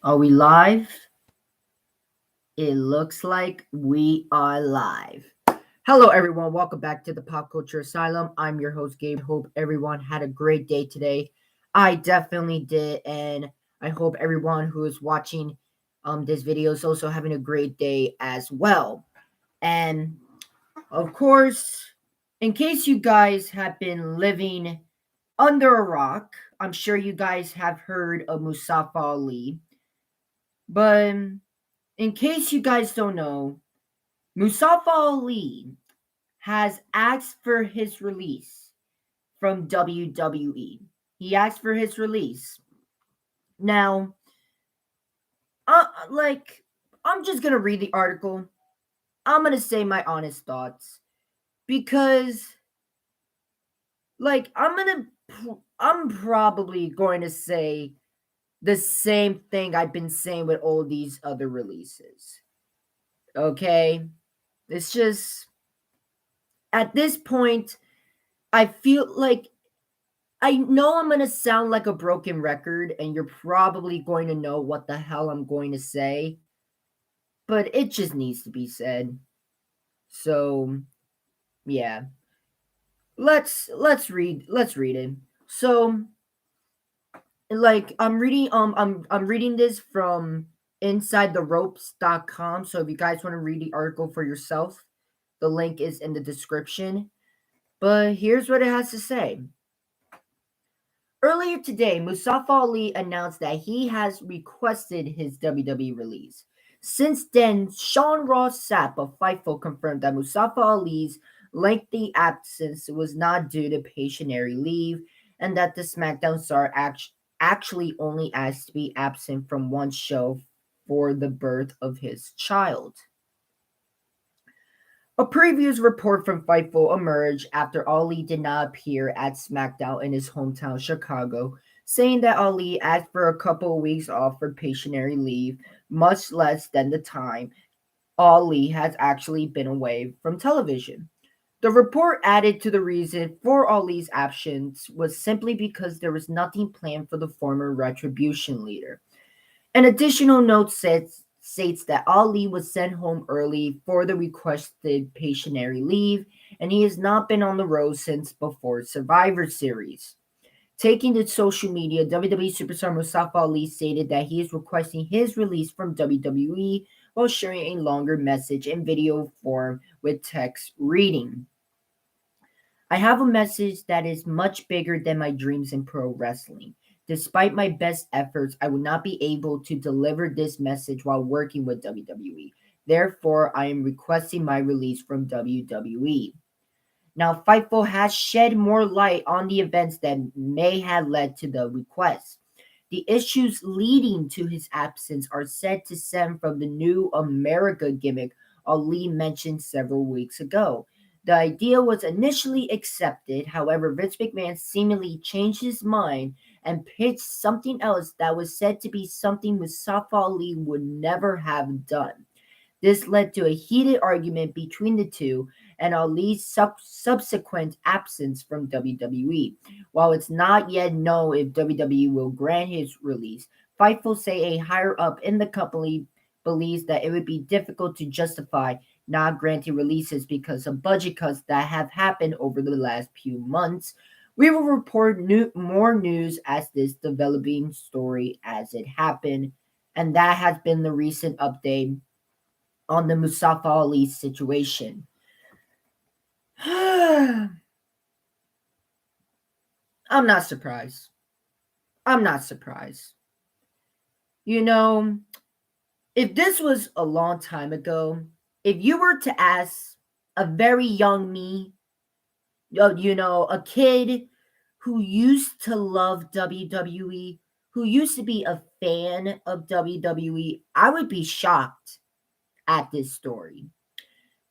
Are we live? It looks like we are live. Hello, everyone. Welcome back to the Pop Culture Asylum. I'm your host, Gabe. Hope everyone had a great day today. I definitely did, and I hope everyone who is watching this video is also having a great day as well. And of course, in case you guys have been living under a rock, I'm sure you guys have heard of Mustafa Ali. But in case you guys don't know, Mustafa Ali has asked for his release from WWE. He asked for his release. Now, like, I'm just gonna read the article. I'm gonna say my honest thoughts because, like, I'm probably going to say the same thing I've been saying with all these other releases. Okay, it's just at this point, I feel like I know I'm going to sound like a broken record, and you're probably going to know what the hell I'm going to say, but it just needs to be said. So, yeah. Let's read it. So, like I'm reading this from insidetheropes.com, so if you guys want to read the article for yourself, the link is in the description. But here's what it has to say. Earlier today, Mustafa Ali announced that he has requested his WWE release. Since then, Sean Ross Sapp of Fightful confirmed that Mustafa Ali's lengthy absence was not due to patientary leave, and that the SmackDown star actually only asked to be absent from one show for the birth of his child. A previous report from Fightful emerged after Ali did not appear at SmackDown in his hometown Chicago, saying that Ali asked for a couple of weeks off for patientary leave, much less than the time Ali has actually been away from television. The report added to the reason for Ali's absence was simply because there was nothing planned for the former Retribution leader. An additional note states that Ali was sent home early for the requested patientary leave, and he has not been on the road since before Survivor Series. Taking to social media, WWE superstar Mustafa Ali stated that he is requesting his release from WWE while sharing a longer message in video form with text reading. I have a message that is much bigger than my dreams in pro wrestling. Despite my best efforts, I will not be able to deliver this message while working with WWE. Therefore, I am requesting my release from WWE. Now, Fightful has shed more light on the events that may have led to the request. The issues leading to his absence are said to stem from the new America gimmick Ali mentioned several weeks ago. The idea was initially accepted, however, Vince McMahon seemingly changed his mind and pitched something else that was said to be something Mustafa Ali would never have done. This led to a heated argument between the two and Ali's subsequent absence from WWE. While it's not yet known if WWE will grant his release, Fightful say a higher up in the company believes that it would be difficult to justify not granting releases because of budget cuts that have happened over the last few months. We will report more news as this developing story as it happened, and that has been the recent update on the Mustafa Ali situation. I'm not surprised. I'm not surprised. You know, if this was a long time ago, if you were to ask a very young me, a kid who used to love WWE, who used to be a fan of WWE, I would be shocked at this story.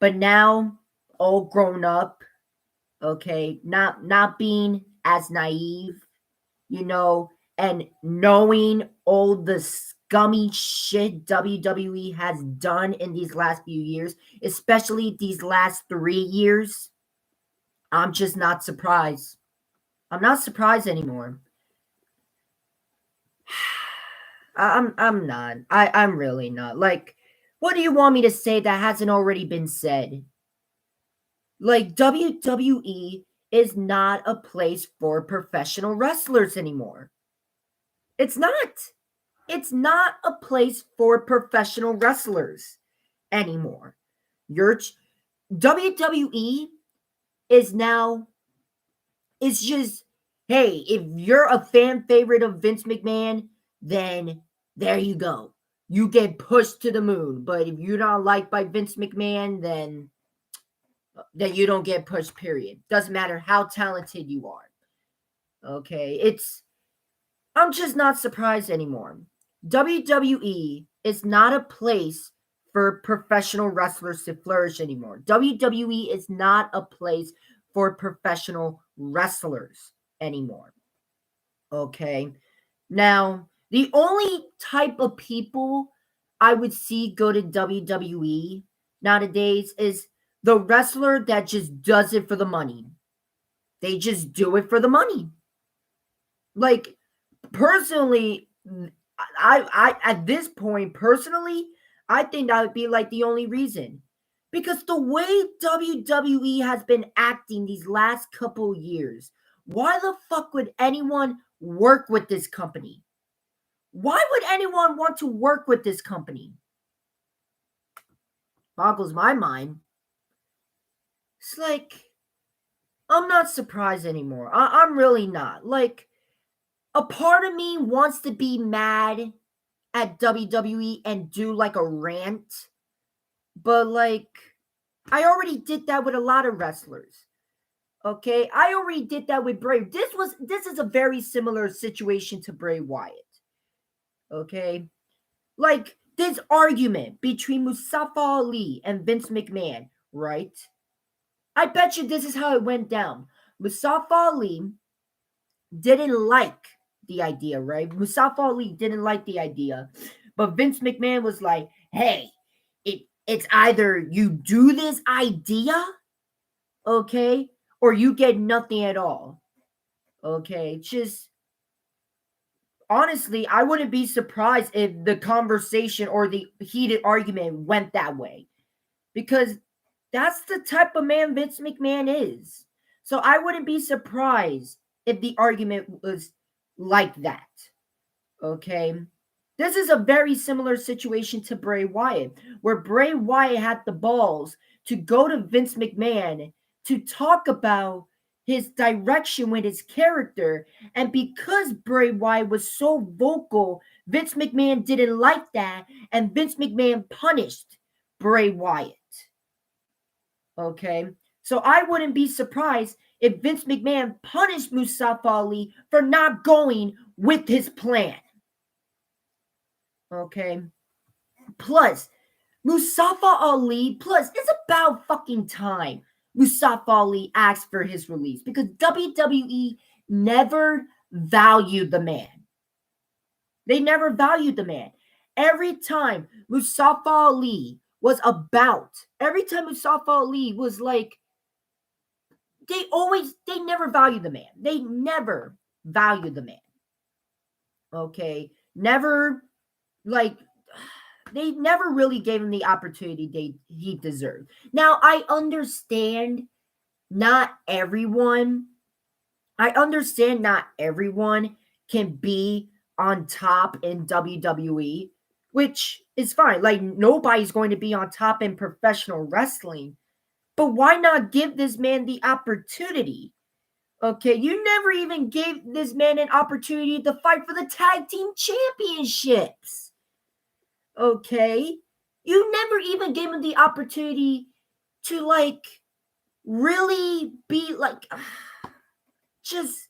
But now, all grown up, okay, not being as naive, you know, and knowing all the scummy shit WWE has done in these last few years, especially these last 3 years, I'm just not surprised. I'm not surprised anymore. I'm not. I'm really not. Like, what do you want me to say that hasn't already been said? Like, WWE is not a place for professional wrestlers anymore. It's not. It's not a place for professional wrestlers anymore. Your WWE is now, it's just, hey, if you're a fan favorite of Vince McMahon, then there you go. You get pushed to the moon. But if you're not liked by Vince McMahon, then you don't get pushed, period. Doesn't matter how talented you are. Okay, I'm just not surprised anymore. WWE is not a place for professional wrestlers to flourish anymore. WWE is not a place for professional wrestlers anymore. Okay. Now, the only type of people I would see go to WWE nowadays is the wrestler that just does it for the money. They just do it for the money. Like, personally, I at this point, personally, I think that would be like the only reason. Because the way WWE has been acting these last couple years, why the fuck would anyone work with this company? Why would anyone want to work with this company? Boggles my mind. It's like, I'm not surprised anymore. I'm really not. Like, a part of me wants to be mad at WWE and do like a rant, but like, I already did that with a lot of wrestlers. Okay, I already did that with Bray. This is a very similar situation to Bray Wyatt. Okay, like this argument between Mustafa Ali and Vince McMahon, right? I bet you this is how it went down. Mustafa Ali didn't like the idea, right? Mustafa Ali didn't like the idea, but Vince McMahon was like, "Hey, it's either you do this idea, okay, or you get nothing at all." Okay, just honestly, I wouldn't be surprised if the conversation or the heated argument went that way because that's the type of man Vince McMahon is. So I wouldn't be surprised if the argument was like that. Okay. This is a very similar situation to Bray Wyatt, where Bray Wyatt had the balls to go to Vince McMahon to talk about his direction with his character. And because Bray Wyatt was so vocal, Vince McMahon didn't like that. And Vince McMahon punished Bray Wyatt. Okay. So I wouldn't be surprised if Vince McMahon punished Mustafa Ali for not going with his plan. Okay. Plus, Mustafa Ali, plus, it's about fucking time Mustafa Ali asked for his release because WWE never valued the man. They never valued the man. Every time Mustafa Ali was about, every time Mustafa Ali was like, they never valued the man. They never valued the man. Okay. Never, like, they never really gave him the opportunity he deserved. Now, I understand not everyone can be on top in WWE, which is fine. Like, nobody's going to be on top in professional wrestling. But why not give this man the opportunity? Okay, you never even gave this man an opportunity to fight for the tag team championships. Okay, you never even gave him the opportunity to like really be like just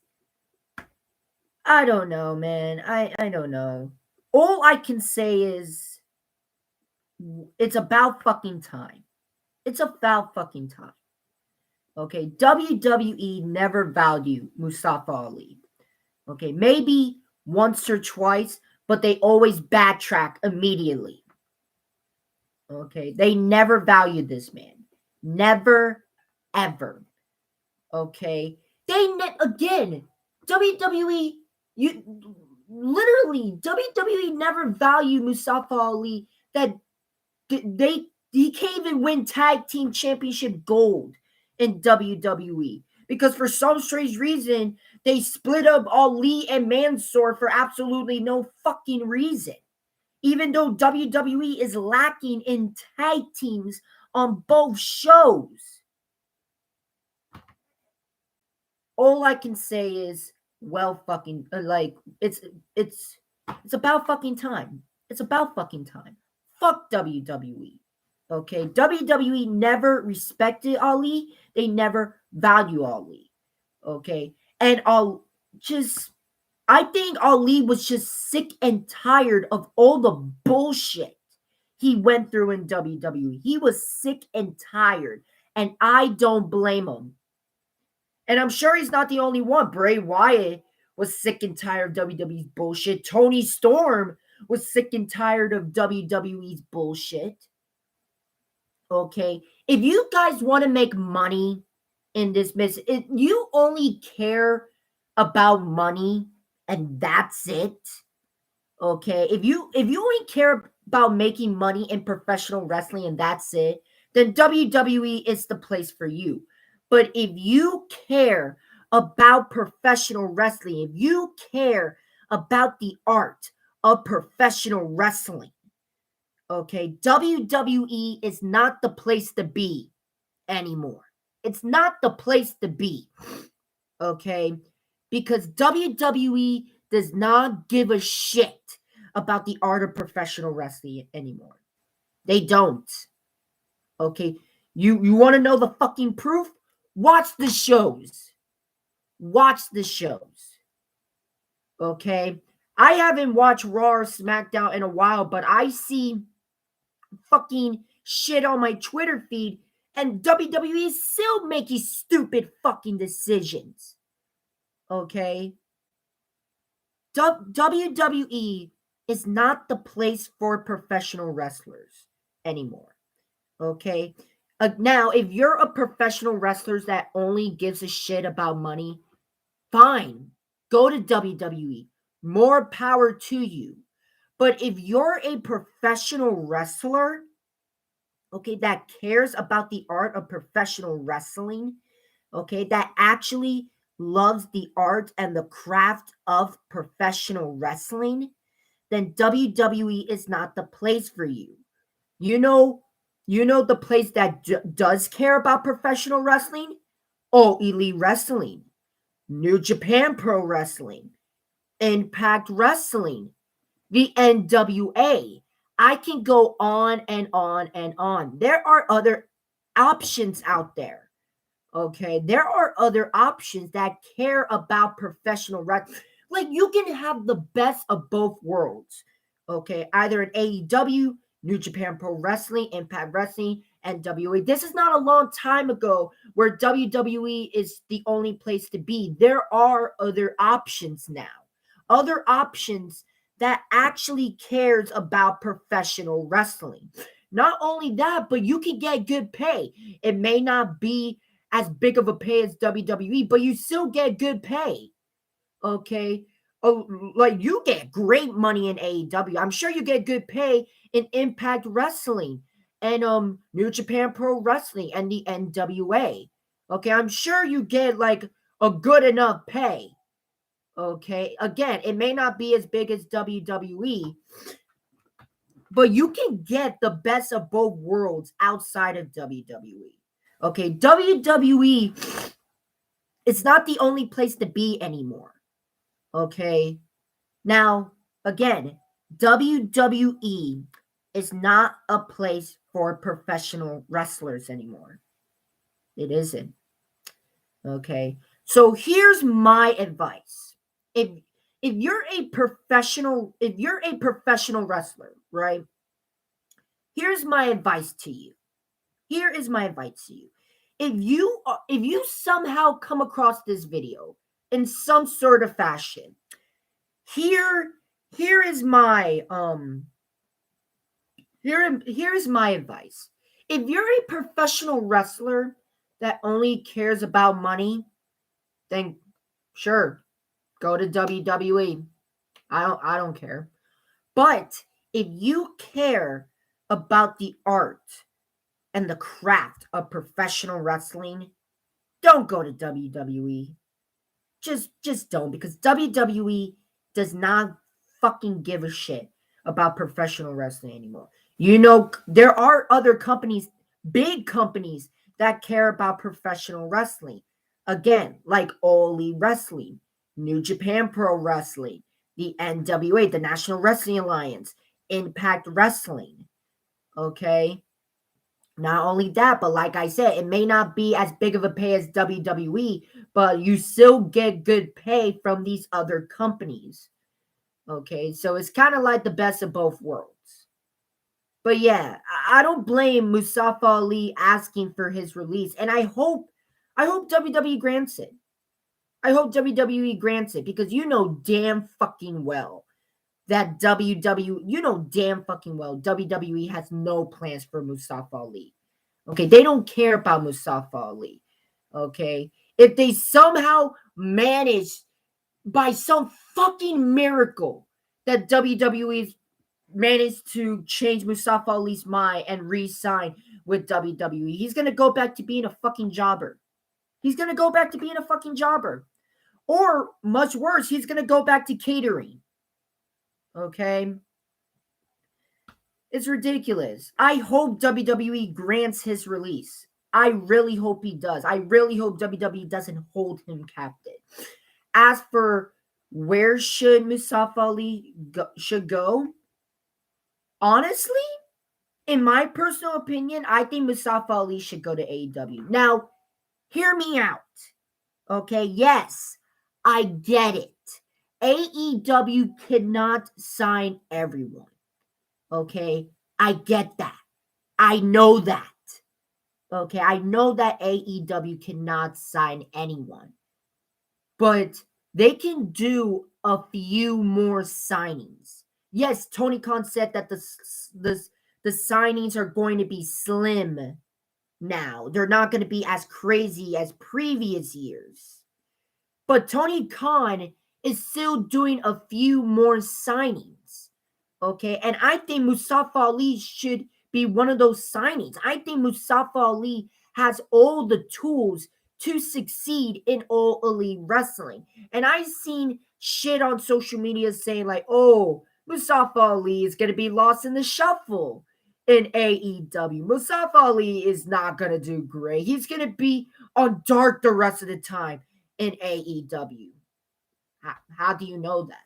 I don't know, man. I don't know. All I can say is it's about fucking time. It's about fucking time. Okay, WWE never valued Mustafa Ali. Okay, maybe once or twice, but they always backtrack immediately. Okay, they never valued this man. Never, ever. Okay, again, WWE, literally, WWE never valued Mustafa Ali that he can't even win tag team championship gold in WWE because for some strange reason they split up Ali and Mansoor for absolutely no fucking reason. Even though WWE is lacking in tag teams on both shows. All I can say is, well, fucking like it's about fucking time. It's about fucking time. Fuck WWE. Okay, WWE never respected Ali. They never value Ali. Okay, and I think Ali was just sick and tired of all the bullshit he went through in WWE. He was sick and tired, and I don't blame him. And I'm sure he's not the only one. Bray Wyatt was sick and tired of WWE's bullshit. Tony Storm was sick and tired of WWE's bullshit. Okay. If you guys want to make money in this business, if you only care about money and that's it. Okay. If you only care about making money in professional wrestling and that's it, then WWE is the place for you. But if you care about professional wrestling, if you care about the art of professional wrestling, okay, WWE is not the place to be anymore. It's not the place to be, okay, because WWE does not give a shit about the art of professional wrestling anymore. They don't. Okay, you want to know the fucking proof? Watch the shows. Watch the shows. Okay, I haven't watched Raw or SmackDown in a while, but I see fucking shit on my Twitter feed, and WWE is still making stupid fucking decisions. Okay? WWE is not the place for professional wrestlers anymore. Okay? Now, if you're a professional wrestler that only gives a shit about money, fine. Go to WWE. More power to you. But if you're a professional wrestler, okay, that cares about the art of professional wrestling, okay, that actually loves the art and the craft of professional wrestling, then WWE is not the place for you. You know the place that does care about professional wrestling? Oh, Elite Wrestling, New Japan Pro Wrestling, Impact Wrestling, the NWA. I can go on and on and on. There are other options out there. Okay. There are other options that care about professional wrestling. Like you can have the best of both worlds. Okay. Either an AEW, New Japan Pro Wrestling, Impact Wrestling, NWA. This is not a long time ago where WWE is the only place to be. There are other options now. Other options that actually cares about professional wrestling. Not only that, but you can get good pay. It may not be as big of a pay as WWE, but you still get good pay. Okay. Oh, like you get great money in AEW. I'm sure you get good pay in Impact Wrestling and New Japan Pro Wrestling and the NWA. Okay, I'm sure you get like a good enough pay. Okay. Again, it may not be as big as WWE, but you can get the best of both worlds outside of WWE. Okay. WWE is not the only place to be anymore. Okay. Now, again, WWE is not a place for professional wrestlers anymore. It isn't. Okay. So here's my advice. If you're a professional wrestler, right? Here's my advice to you. Here is my advice to you. If you somehow come across this video in some sort of fashion, here is my here is my advice. If you're a professional wrestler that only cares about money, then sure, go to WWE. I don't care. But if you care about the art and the craft of professional wrestling, don't go to WWE. Just don't, because WWE does not fucking give a shit about professional wrestling anymore. You know, there are other companies, big companies, that care about professional wrestling. Again, like All Elite Wrestling, New Japan Pro Wrestling, the NWA, the National Wrestling Alliance, Impact Wrestling. Okay? Not only that, but like I said, it may not be as big of a pay as WWE, but you still get good pay from these other companies. Okay, so it's kind of like the best of both worlds. But yeah, I don't blame Mustafa Ali asking for his release, and I hope WWE grants it. I hope WWE grants it, because you know damn fucking well that WWE has no plans for Mustafa Ali. Okay, they don't care about Mustafa Ali. Okay, if they somehow manage by some fucking miracle that WWE managed to change Mustafa Ali's mind and re-sign with WWE, he's gonna go back to being a fucking jobber. He's gonna go back to being a fucking jobber, or much worse, he's gonna go back to catering. Okay. It's ridiculous. I hope WWE grants his release. I really hope he does. I really hope WWE doesn't hold him captive. As for where should Mustafa Ali should go, honestly, in my personal opinion, I think Mustafa Ali should go to AEW. Now, hear me out. Okay, yes, I get it. AEW cannot sign everyone. Okay, I get that. I know that. Okay, I know that AEW cannot sign anyone, but they can do a few more signings. Yes, Tony Khan said that the signings are going to be slim now. They're not going to be as crazy as previous years. But Tony Khan is still doing a few more signings. Okay, and I think Mustafa Ali should be one of those signings. I think Mustafa Ali has all the tools to succeed in All Elite Wrestling. And I've seen shit on social media saying, like, oh, Mustafa Ali is going to be lost in the shuffle in AEW. Mustafa Ali is not going to do great. He's going to be on dark the rest of the time in AEW. How do you know that?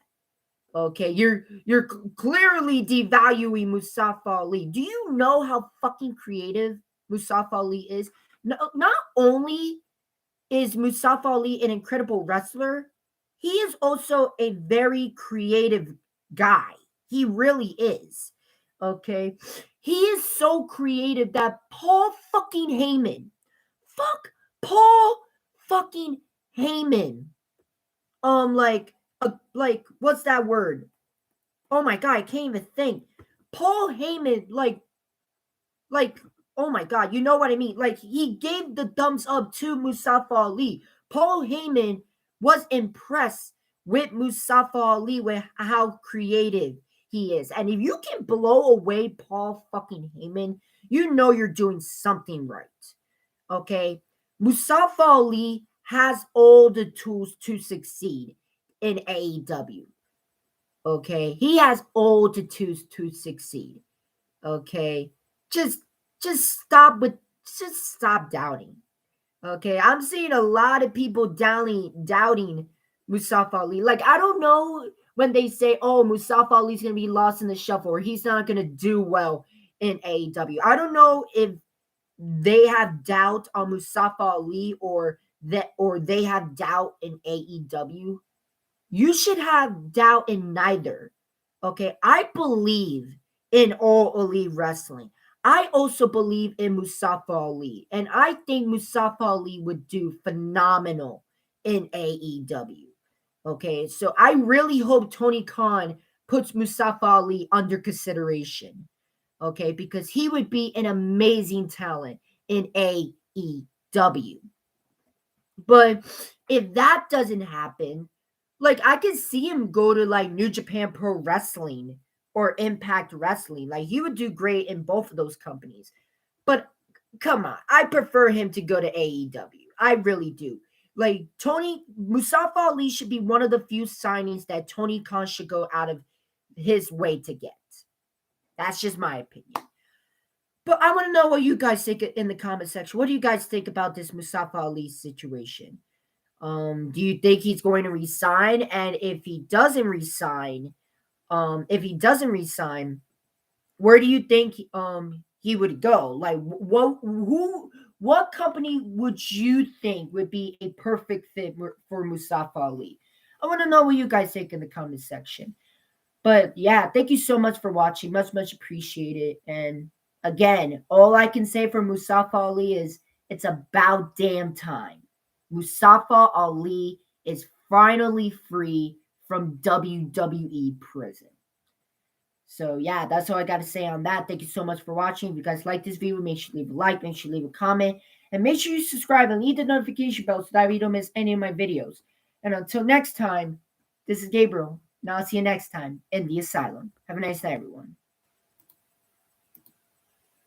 Okay, you're clearly devaluing Mustafa Ali. Do you know how fucking creative Mustafa Ali is? No, not only is Mustafa Ali an incredible wrestler, he is also a very creative guy. He really is. Okay, he is so creative that Paul fucking Heyman, fuck Paul fucking Heyman, like what's that word? Oh my god, I can't even think. Paul Heyman, like, oh my god, you know what I mean? Like, he gave the thumbs up to Mustafa Ali. Paul Heyman was impressed with Mustafa Ali, with how creative he is. And if you can blow away Paul fucking Heyman, you know you're doing something right. Okay? Mustafa Ali has all the tools to succeed in AEW. Okay, he has all the tools to succeed. Okay, just just stop doubting. Okay, I'm seeing a lot of people doubting Mustafa Ali. Like, I don't know when they say, "Oh, Mustafa Ali's gonna be lost in the shuffle," or he's not gonna do well in AEW. I don't know if they have doubt on Mustafa Ali, or they have doubt in AEW. You should have doubt in neither. Okay, I believe in All Elite Wrestling. I also believe in Mustafa Ali, and I think Mustafa Ali would do phenomenal in AEW. Okay, so I really hope Tony Khan puts Mustafa Ali under consideration. Okay, because he would be an amazing talent in AEW. But if that doesn't happen, Like, I could see him go to like New Japan Pro Wrestling or Impact Wrestling. Like, he would do great in both of those companies. But come on, I prefer him to go to AEW. I really do. Like, Mustafa Ali should be one of the few signings that Tony Khan should go out of his way to get. That's just my opinion. But I want to know what you guys think in the comment section. What do you guys think about this Mustafa Ali situation? Do you think he's going to resign? And if he doesn't resign, where do you think he would go? Like, what company would you think would be a perfect fit for Mustafa Ali? I want to know what you guys think in the comment section. But yeah, thank you so much for watching. Much appreciated. And again, all I can say for Mustafa Ali is it's about damn time. Mustafa Ali is finally free from WWE prison. So yeah, that's all I got to say on that. Thank you so much for watching. If you guys like this video, make sure to leave a like, make sure to leave a comment, and make sure you subscribe and leave the notification bell so that you don't miss any of my videos. And until next time, this is Gabriel. And I'll see you next time in the asylum. Have a nice night, everyone.